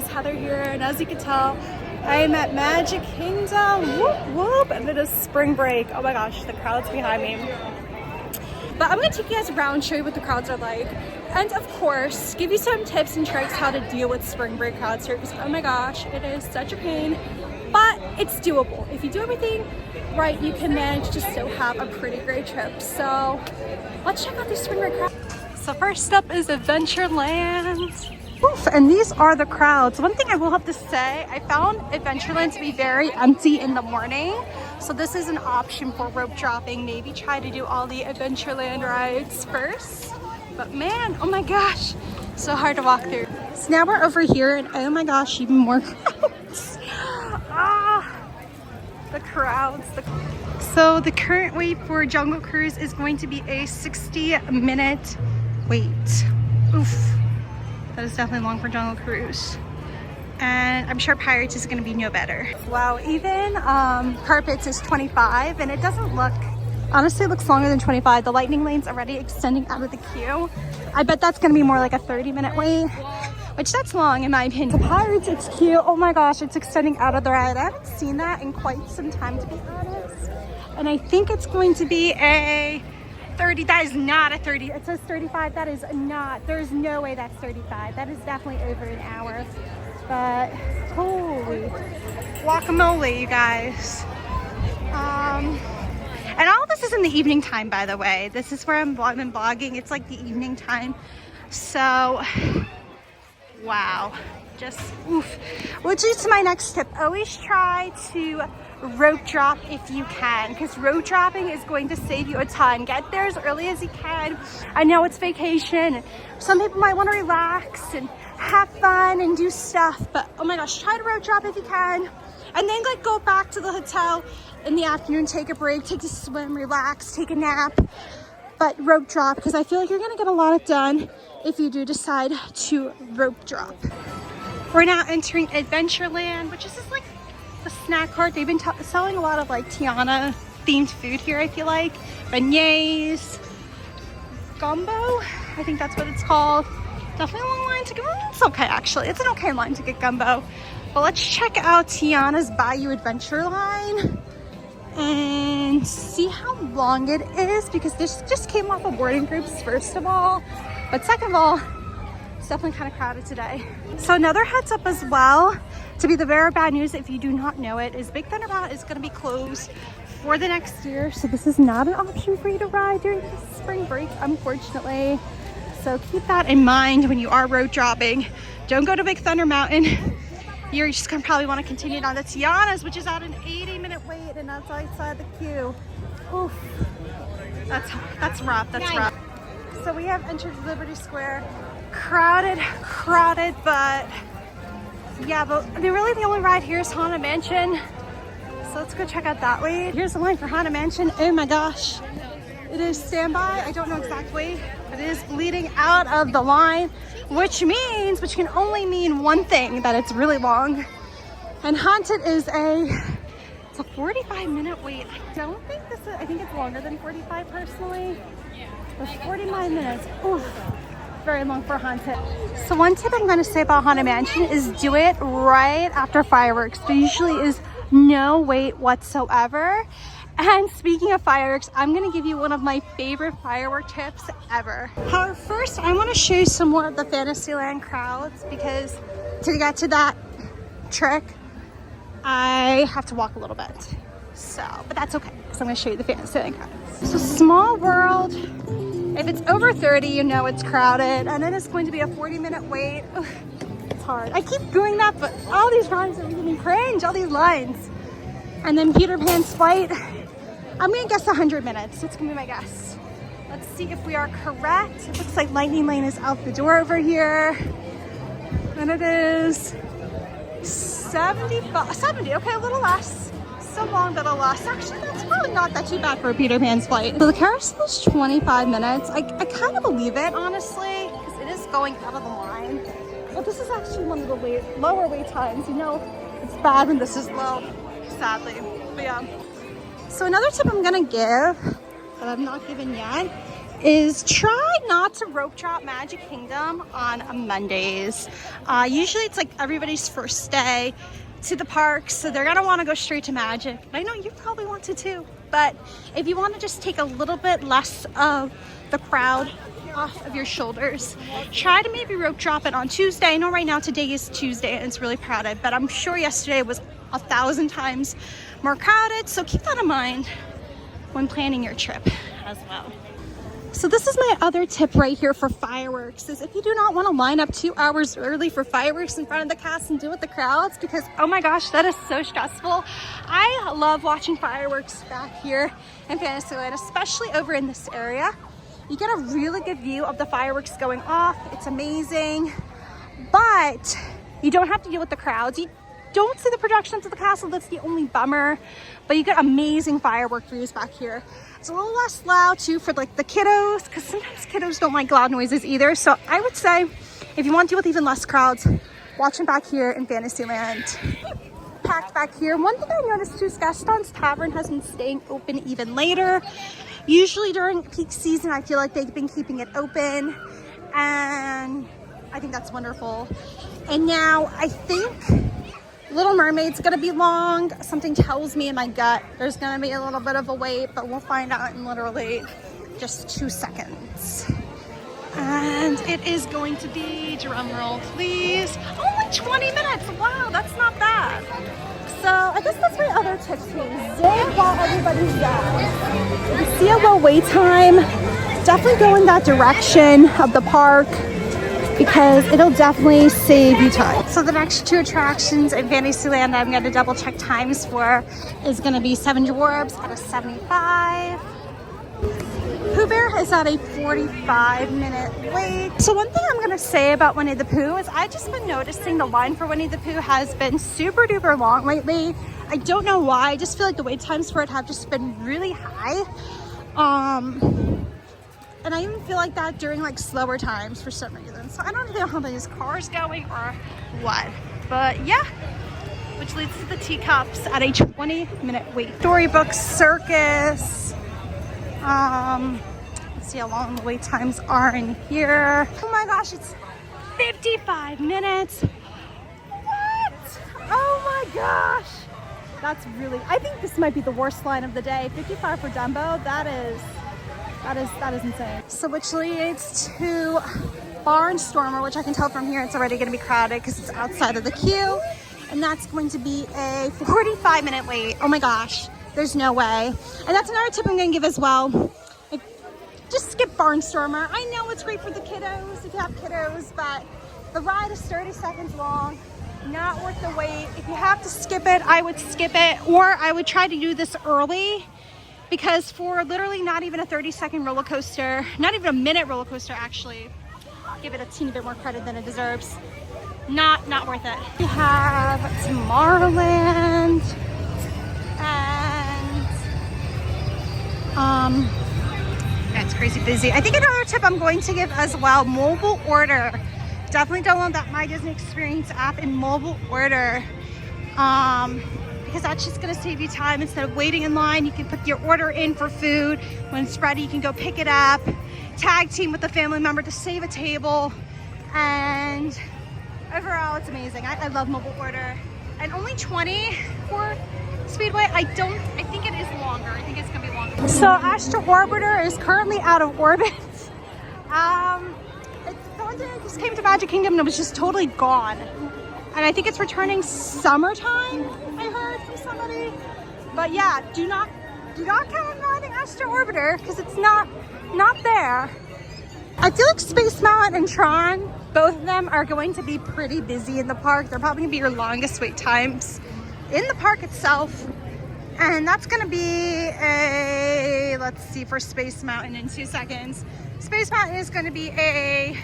Heather here, and as you can tell, I am at Magic Kingdom, whoop whoop, and it is spring break. Oh my gosh, the crowd's behind me. But I'm gonna take you guys around, show you what the crowds are like, and of course, give you some tips and tricks how to deal with spring break crowds here, because oh my gosh, it is such a pain, but it's doable. If you do everything right, you can manage to still have a pretty great trip. So let's check out these spring break crowds. So first up is Adventureland. Oof, and these are the crowds. One thing I will have to say, I found Adventureland to be very empty in the morning. So this is an option for rope dropping. Maybe try to do all the Adventureland rides first. But man, oh my gosh, so hard to walk through. So now we're over here and oh my gosh, even more crowds. The crowds. So the current wait for Jungle Cruise is going to be a 60-minute wait. Oof. That is definitely long for Jungle Cruise. And I'm sure Pirates is gonna be no better. Wow, even Carpets is 25 and it doesn't look, honestly it looks longer than 25. The lightning lane's already extending out of the queue. I bet that's gonna be more like a 30-minute wait, which that's long in my opinion. The Pirates, it's cute. Oh my gosh, it's extending out of the ride. I haven't seen that in quite some time, to be honest. And I think it's going to be a 30, that is not a 30, it says 35, that is not, there's no way that's 35. That is definitely over an hour, but holy guacamole, you guys. And all this is in the evening time, by the way. This is where I've been vlogging. It's like the evening time. So, wow, just oof. Which is my next tip. Always try to rope drop if you can, because rope dropping is going to save you a ton. Get there as early as you can. I know it's vacation. Some people might want to relax and have fun and do stuff, but oh my gosh, try to rope drop if you can. And then like go back to the hotel in the afternoon, take a break, take a swim, relax, take a nap, but rope drop, because I feel like you're gonna get a lot done if you do decide to rope drop. We're now entering Adventureland, which is just like the snack cart. They've been selling a lot of like Tiana themed food here, I feel like. Beignets, gumbo, I think that's what it's called. Definitely a long line to get. It's okay, actually. It's an okay line to get gumbo. But let's check out Tiana's Bayou Adventure line and see how long it is, because this just came off of boarding groups, first of all. But second of all, it's definitely kind of crowded today. So another heads up as well, to be the very bad news if you do not know it, is Big Thunder Mountain is going to be closed for the next year. So this is not an option for you to ride during the spring break, unfortunately. So keep that in mind when you are road dropping. Don't go to Big Thunder Mountain. You're just gonna probably want to continue down to Tiana's, which is at an 80-minute wait, and that's outside the queue. Oof. That's rough. That's rough. So we have entered Liberty Square. Crowded, but yeah, but really the only ride here is Haunted Mansion. So let's go check out that way. Here's the line for Haunted Mansion. Oh my gosh. It is standby. I don't know exactly, but it is bleeding out of the line, which can only mean one thing, that it's really long. And Haunted is it's a 45-minute wait. I don't think I think it's longer than 45 personally. But 49 minutes, oof, very long for Haunted. So one tip I'm gonna say about Haunted Mansion is do it right after fireworks. There usually is no wait whatsoever. And speaking of fireworks, I'm gonna give you one of my favorite firework tips ever. However, first I wanna show you some more of the Fantasyland crowds, because to get to that trick, I have to walk a little bit. So, but that's okay, because I'm gonna show you the Fantasyland crowds. So Small World, if it's over 30, you know it's crowded, and then it's going to be a 40-minute wait. Ugh, it's hard. I keep doing that, but all these rides are making me cringe, all these lines. And then Peter Pan's Flight, I'm gonna guess 100 minutes. That's gonna be my guess. Let's see if we are correct. It looks like Lightning Lane is out the door over here. And it is 70, okay, a little less. So long, but a less. Actually, that's probably not that too bad for a Peter Pan's Flight. So the carousel is 25 minutes. I kind of believe it, honestly, because it is going out of the line. But this is actually one of the lower wait times. You know, it's bad when this is low, sadly. But yeah. So another tip I'm gonna give that I've not given yet is try not to rope drop Magic Kingdom on Mondays. Usually it's like everybody's first day to the park, so they're gonna want to go straight to Magic. I know you probably want to too, but if you want to just take a little bit less of the crowd off of your shoulders, try to maybe rope drop it on Tuesday. I know right now today is Tuesday and it's really crowded, but I'm sure yesterday was 1,000 times more crowded, so keep that in mind when planning your trip as well. So this is my other tip right here for fireworks, is if you do not want to line up 2 hours early for fireworks in front of the cast and deal with the crowds, because oh my gosh, that is so stressful. I love watching fireworks back here in Fantasyland, especially over in this area. You get a really good view of the fireworks going off. It's amazing, but you don't have to deal with the crowds. You don't see the projections of the castle, that's the only bummer, but you get amazing firework views back here. It's a little less loud too for like the kiddos, because sometimes kiddos don't like loud noises either. So I would say if you want to deal with even less crowds, watch them back here in Fantasyland. Packed back here. One thing I noticed too is Gaston's Tavern has been staying open even later. Usually during peak season, I feel like they've been keeping it open, and I think that's wonderful. And now I think Little Mermaid's gonna be long. Something tells me in my gut there's gonna be a little bit of a wait, but we'll find out in literally just 2 seconds. And it is going to be, drum roll please, only 20 minutes. Wow, that's not bad. So I guess that's my other tip too. Zig while everybody's there. If you see a low wait time, definitely go in that direction of the park, because it'll definitely save you time. So the next 2 attractions in Fantasyland that I'm going to double check times for is going to be Seven Dwarfs at a 75. Pooh Bear is at a 45-minute wait. So one thing I'm going to say about Winnie the Pooh is I've just been noticing the line for Winnie the Pooh has been super duper long lately. I don't know why. I just feel like the wait times for it have just been really high. And I even feel like that during like slower times for some reason. So I don't know how these cars going or what. But yeah, which leads to the teacups at a 20-minute wait. Storybook Circus. Let's see how long the wait times are in here. Oh my gosh, it's 55 minutes. What? Oh my gosh. That's really, I think this might be the worst line of the day. 55 for Dumbo, that is insane. So which leads to Barnstormer, which I can tell from here it's already going to be crowded because it's outside of the queue, and that's going to be a 45-minute wait. Oh my gosh, there's no way. And that's another tip I'm going to give as well. Like, just skip Barnstormer. I know it's great for the kiddos if you have kiddos, but the ride is 30 seconds long. Not worth the wait. If you have to skip it, I would skip it, or I would try to do this early. Because for literally not even a 30-second roller coaster, not even a minute roller coaster actually, give it a teeny bit more credit than it deserves. Not worth it. We have Tomorrowland, and that's crazy busy. I think another tip I'm going to give as well, mobile order. Definitely download that My Disney Experience app in mobile order. Because that's just going to save you time. Instead of waiting in line, you can put your order in for food. When it's ready, you can go pick it up, tag team with a family member to save a table, and overall it's amazing. I love mobile order. And only 20 for Speedway. I think it is longer. I think it's going to be longer. So Astro Orbiter is currently out of orbit. The one day I just came to Magic Kingdom and it was just totally gone. And I think it's returning summertime, I heard from somebody. But yeah, do not count on riding Astro Orbiter because it's not there. I feel like Space Mountain and Tron, both of them are going to be pretty busy in the park. They're probably gonna be your longest wait times in the park itself. And that's gonna be a, let's see, for Space Mountain in 2 seconds. Space Mountain is gonna be a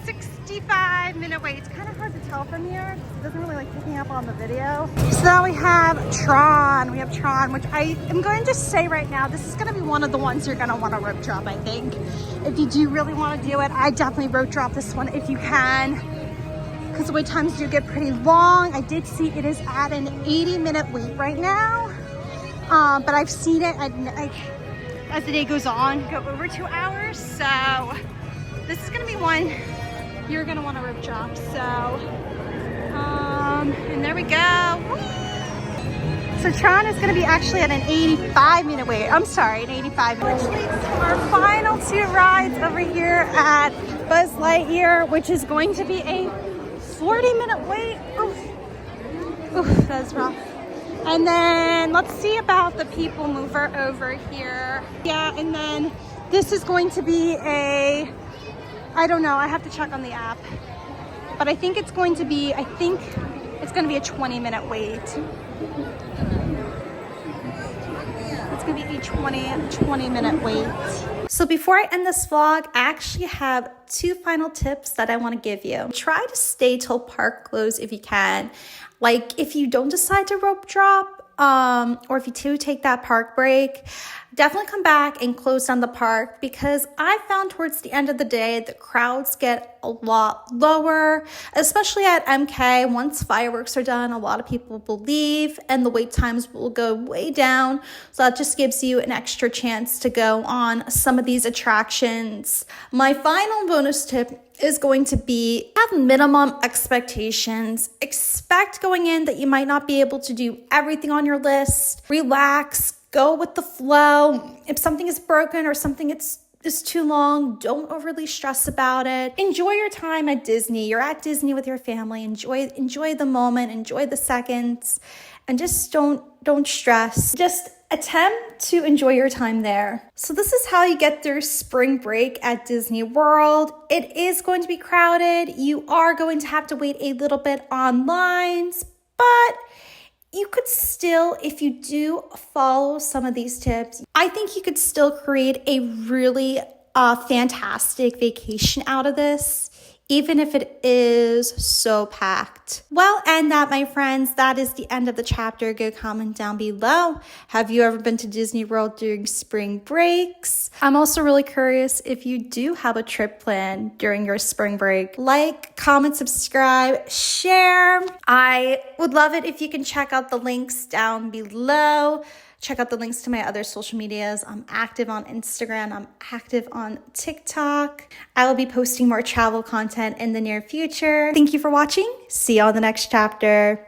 65-minute wait. It's kind of hard to tell from here. It doesn't really like picking up on the video. So now we have Tron. We have Tron, which I am going to say right now, this is going to be one of the ones you're going to want to rope drop, I think. If you do really want to do it, I definitely rope drop this one if you can, because the wait times do get pretty long. I did see it is at an 80-minute wait right now, but I've seen it. as the day goes on, go over 2 hours. So this is gonna be one you're gonna want to rope drop. So, and there we go. Woo! So Tron is gonna be actually at an 85-minute wait. I'm sorry, an 85-minute. Which leads to our final 2 rides over here at Buzz Lightyear, which is going to be a 40-minute wait. Oof. Oof, that's rough. And then let's see about the people mover over here. Yeah, and then this is going to be a, I don't know, I have to check on the app. But I think it's going to be, a 20-minute wait. It's going to be a 20-minute wait. So before I end this vlog, I actually have 2 final tips that I want to give you. Try to stay till park close if you can. Like if you don't decide to rope drop, or if you do take that park break, definitely come back and close down the park, because I found towards the end of the day, the crowds get a lot lower, especially at MK. Once fireworks are done, a lot of people will leave and the wait times will go way down. So that just gives you an extra chance to go on some of these attractions. My final bonus tip is going to be have minimum expectations. Expect going in that you might not be able to do everything on your list. Relax, go with the flow. If something is broken or something is too long, don't overly stress about it. Enjoy your time at Disney. You're at Disney with your family. Enjoy the moment, enjoy the seconds, and just don't stress. Just attempt to enjoy your time there. So this is how you get through spring break at Disney World. It is going to be crowded. You are going to have to wait a little bit on lines, but you could still, if you do follow some of these tips, I think you could still create a really fantastic vacation out of this, even if it is so packed. Well, and that, my friends, that is the end of the chapter. Go comment down below. Have you ever been to Disney World during spring breaks? I'm also really curious if you do have a trip planned during your spring break. Like, comment, subscribe, share. I would love it if you can check out the links down below. Check out the links to my other social medias. I'm active on Instagram. I'm active on TikTok. I will be posting more travel content in the near future. Thank you for watching. See you on the next chapter.